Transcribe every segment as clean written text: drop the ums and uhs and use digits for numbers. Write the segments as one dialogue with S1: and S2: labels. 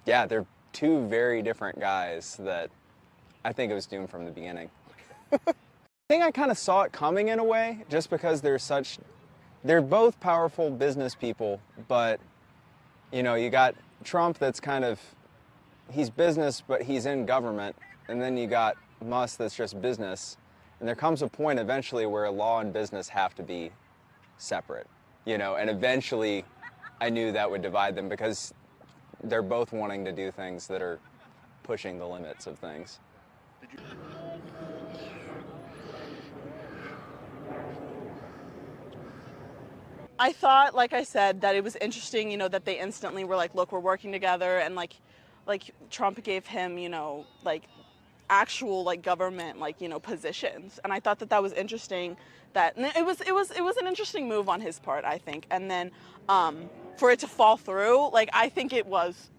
S1: Yeah, they're two very different guys that I think it was doomed from the beginning. I think I kind of saw it coming in a way, just because they're both powerful business people, but, you know, you got Trump that's kind of, he's business, but he's in government, and then you got Musk that's just business, and there comes a point eventually where law and business have to be separate, you know, and eventually I knew that would divide them because they're both wanting to do things that are pushing the limits of things.
S2: I thought, like I said, that it was interesting, you know, that they instantly were like, look, we're working together, and like Trump gave him, you know, like actual like government like, you know, positions, and I thought that that was interesting. That it was an interesting move on his part, I think, and then for it to fall through, like I think it was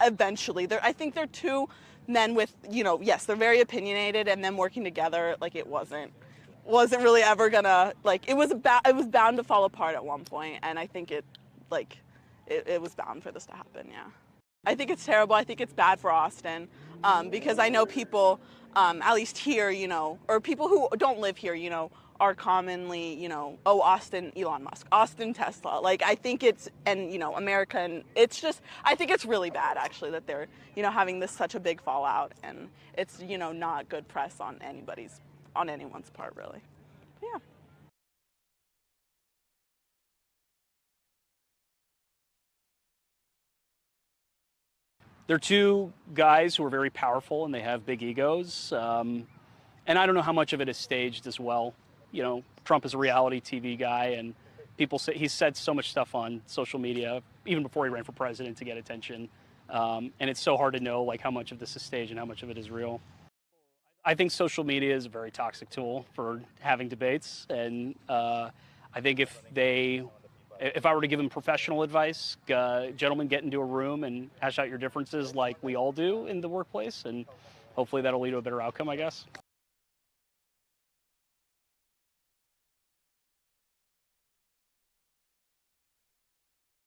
S2: eventually. I think they're two men with, you know, yes, they're very opinionated, and them working together, like it wasn't really ever gonna, like it was bound to fall apart at one point, and I think it was bound for this to happen. Yeah, I think it's terrible. I think it's bad for Austin, because I know people, at least here, you know, or people who don't live here, you know, are commonly, you know, oh, Austin, Elon Musk, Austin, Tesla. Like, I think it's, and, you know, America, and it's just, I think it's really bad, actually, that they're, you know, having this such a big fallout, and it's, you know, not good press on anyone's part, really. Yeah.
S3: They're two guys who are very powerful and they have big egos. And I don't know how much of it is staged as well. You know, Trump is a reality TV guy, and people say he's said so much stuff on social media, even before he ran for president, to get attention. And it's so hard to know like how much of this is staged and how much of it is real. I think social media is a very toxic tool for having debates, and I think if I were to give them professional advice, gentlemen, get into a room and hash out your differences like we all do in the workplace, and hopefully that'll lead to a better outcome, I guess.